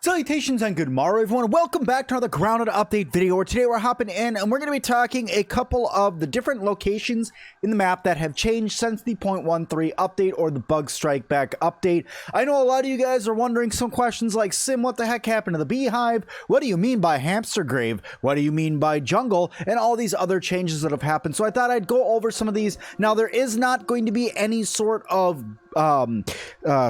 Salutations and good morrow, everyone. Welcome back to another Grounded Update video, where today we're hopping in and we're going to be talking a couple of the different locations in the map that have changed since the 0.13 update or the Bug Strike Back update. I know a lot of you guys are wondering some questions like, Sim, what the heck happened to the Beehive? What do you mean by Hamster Grave? What do you mean by Jungle? And all these other changes that have happened. So I thought I'd go over some of these. Now, there is not going to be any sort of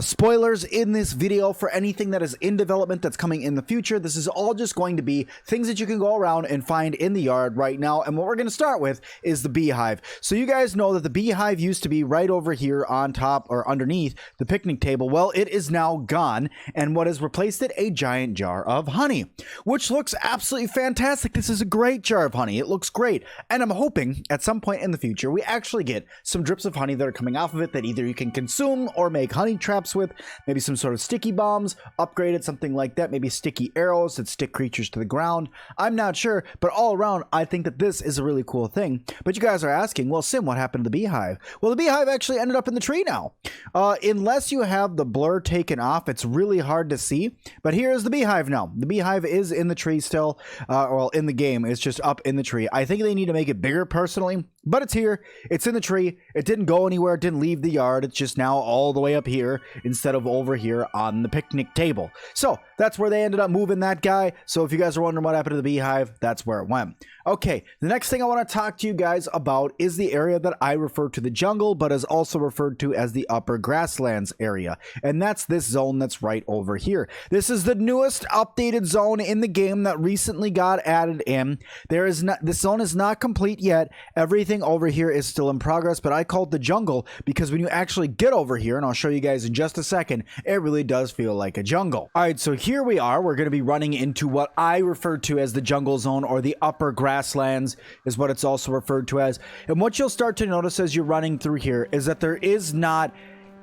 spoilers in this video for anything that is in development that's coming in the future. This is all just going to be things that you can go around and find in the yard right now. And what we're going to start with is the Beehive. So you guys know that the Beehive used to be right over here on top or underneath the picnic table. Well, it is now gone, and what has replaced it? A giant jar of honey, which looks absolutely fantastic. This is a great jar of honey. It looks great, and I'm hoping at some point in the future we actually get some drips of honey that are coming off of it that either you can consume or make honey traps with, maybe some sort of sticky bombs, upgraded, something like that, maybe sticky arrows that stick creatures to the ground. I'm not sure, but all around, I think that this is a really cool thing. But you guys are asking, well, Sim, what happened to the Beehive? Well, the Beehive actually ended up in the tree now. Unless you have the blur taken off, it's really hard to see, but here is the Beehive now. The Beehive is in the tree still, well, in the game, it's just up in the tree. I think they need to make it bigger personally, but it's here, it's in the tree, it didn't go anywhere, it didn't leave the yard, it's just now all the way up here instead of over here on the picnic table. So that's where they ended up moving that guy. So if you guys are wondering what happened to the Beehive, that's where it went. Okay, the next thing I want to talk to you guys about is the area that I refer to the jungle, but is also referred to as the upper grasslands area. And that's this zone that's right over here. This is the newest updated zone in the game that recently got added in. This zone is not complete yet. Everything over here is still in progress, but I call it the jungle because when you actually get over here, and I'll show you guys in just a second, it really does feel like a jungle. All right, so here we are. We're going to be running into what I refer to as the jungle zone, or the upper grasslands is what it's also referred to as. And what you'll start to notice as you're running through here is that there is not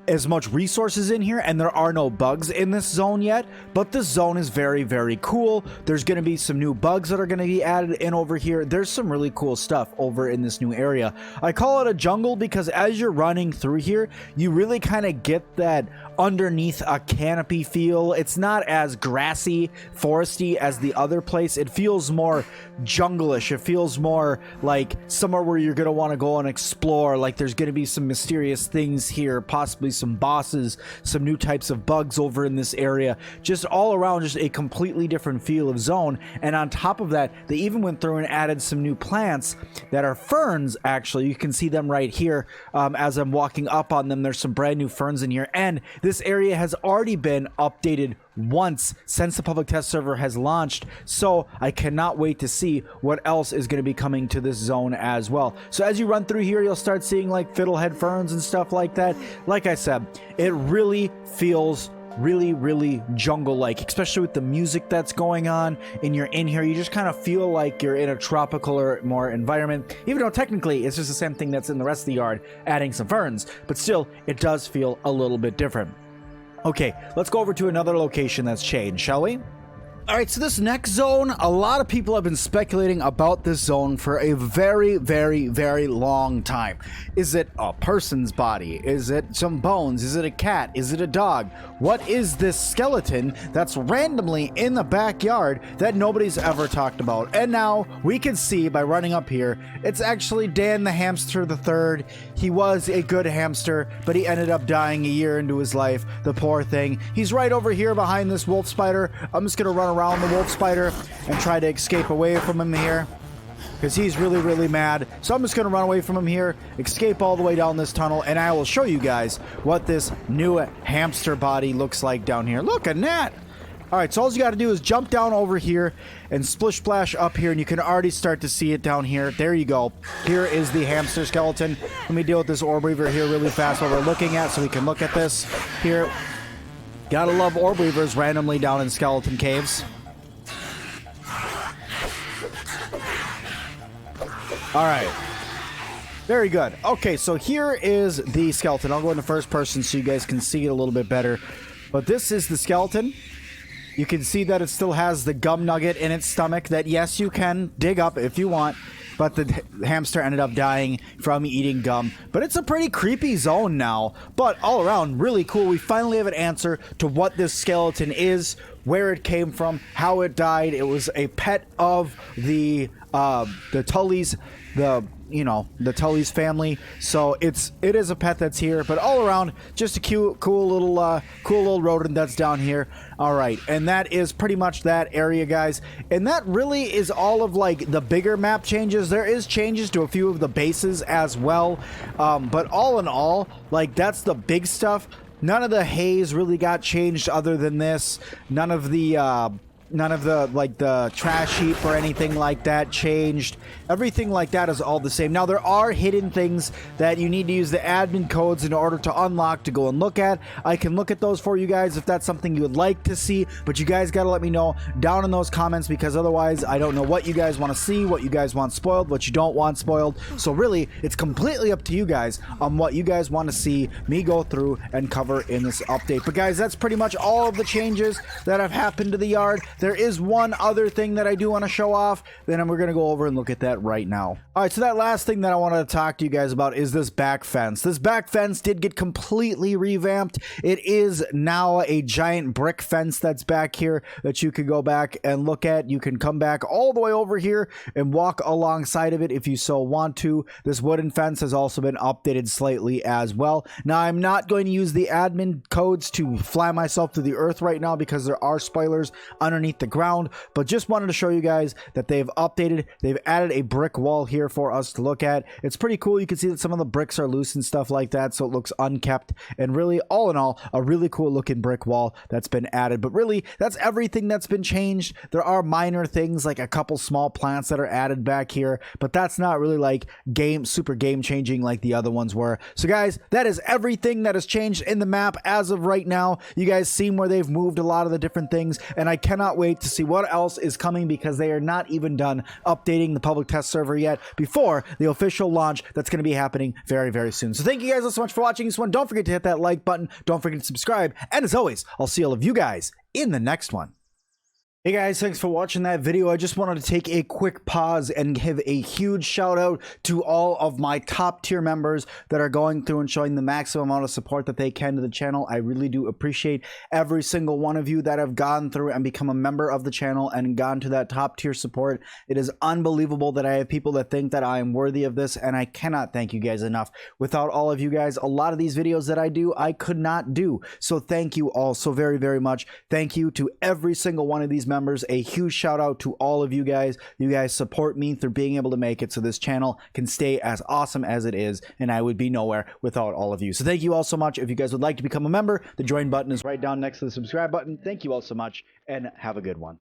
as much resources in here, and there are no bugs in this zone yet, but this zone is very, very cool. There's going to be some new bugs that are going to be added in over here. There's some really cool stuff over in this new area. I call it a jungle because as you're running through here, you really kind of get that underneath a canopy feel. It's not as grassy, foresty as the other place. It feels more jungle-ish. It feels more like somewhere where you're going to want to go and explore, like there's going to be some mysterious things here, possibly some bosses, some new types of bugs over in this area. Just all around, just a completely different feel of zone. And on top of that, they even went through and added some new plants that are ferns. Actually, you can see them right here as I'm walking up on them. There's some brand new ferns in here, and this area has already been updated once since the public test server has launched, so I cannot wait to see what else is going to be coming to this zone as well. So as you run through here, you'll start seeing like fiddlehead ferns and stuff like that. Like I said, it really feels really jungle-like, especially with the music that's going on and you're in here. You just kind of feel like you're in a tropical or more environment, even though technically it's just the same thing that's in the rest of the yard, adding some ferns, but still it does feel a little bit different. Okay, let's go over to another location that's changed, shall we? All right, so this next zone, a lot of people have been speculating about this zone for a very long time. Is it a person's body? Is it some bones? Is it a cat? Is it a dog? What is this skeleton that's randomly in the backyard that nobody's ever talked about? And now we can see by running up here, it's actually Dan the Hamster III. He was a good hamster, but he ended up dying a year into his life. The poor thing. He's right over here behind this wolf spider. I'm just gonna run around the wolf spider and try to escape away from him here because he's really mad. So I'm just going to run away from him here, escape all the way down this tunnel, and I will show you guys what this new hamster body looks like down here. Look at that. All right, so all you got to do is jump down over here and splish splash up here, and you can already start to see it down here. There you go. Here is the hamster skeleton. Let me deal with this orb weaver here really fast while we're looking at, so we can look at this here. Gotta love orb weavers randomly down in skeleton caves. All right. Very good. Okay, so here is the skeleton. I'll go into first person so you guys can see it a little bit better. But this is the skeleton. You can see that it still has the gum nugget in its stomach that, yes, you can dig up if you want. but the hamster ended up dying from eating gum. But it's a pretty creepy zone now, but all around really cool. We finally have an answer to what this skeleton is, where it came from, how it died. It was a pet of the Tully's, the Tully's family. So it is a pet that's here, but all around just a cool little rodent that's down here. All right, and that is pretty much that area, guys. And that really is all of like the bigger map changes. There is changes to a few of the bases as well, but all in all, like that's the big stuff. None of the haze really got changed other than this. None of the like the trash heap or anything like that changed. Everything like that is all the same. Now there are hidden things that you need to use the admin codes in order to unlock to go and look at. I can look at those for you guys if that's something you would like to see, but you guys got to let me know down in those comments, because otherwise I don't know what you guys want to see, what you guys want spoiled, what you don't want spoiled. So really it's completely up to you guys on what you guys want to see me go through and cover in this update. But guys, that's pretty much all of the changes that have happened to the yard. There is one other thing that I do want to show off, then we're going to go over and look at that right now. All right, so that last thing that I wanted to talk to you guys about is this back fence. This back fence did get completely revamped. It is now a giant brick fence that's back here that you can go back and look at. You can come back all the way over here and walk alongside of it if you so want to. This wooden fence has also been updated slightly as well. Now, I'm not going to use the admin codes to fly myself to the earth right now because there are spoilers underneath the ground, but just wanted to show you guys that they've added a brick wall here for us to look at. It's pretty cool. You can see that some of the bricks are loose and stuff like that, so it looks unkept, and really all in all a really cool looking brick wall that's been added. But really that's everything that's been changed. There are minor things like a couple small plants that are added back here, but that's not really like super game changing like the other ones were. So guys, that is everything that has changed in the map as of right now. You guys seen where they've moved a lot of the different things, and I cannot wait to see what else is coming, because they are not even done updating the public test server yet before the official launch that's going to be happening very, very soon. So thank you guys so much for watching this one. Don't forget to hit that like button. Don't forget to subscribe. And as always, I'll see all of you guys in the next one. Hey guys, thanks for watching that video. I just wanted to take a quick pause and give a huge shout out to all of my top tier members that are going through and showing the maximum amount of support that they can to the channel. I really do appreciate every single one of you that have gone through and become a member of the channel and gone to that top tier support. It is unbelievable that I have people that think that I am worthy of this, and I cannot thank you guys enough. Without all of you guys, a lot of these videos that I do, I could not do. So thank you all so very, very much. Thank you to every single one of these members. A huge shout out to all of you guys. You guys support me through being able to make it so this channel can stay as awesome as it is, and I would be nowhere without all of you. So thank you all so much. If you guys would like to become a member, the join button is right down next to the subscribe button. Thank you all so much, and have a good one.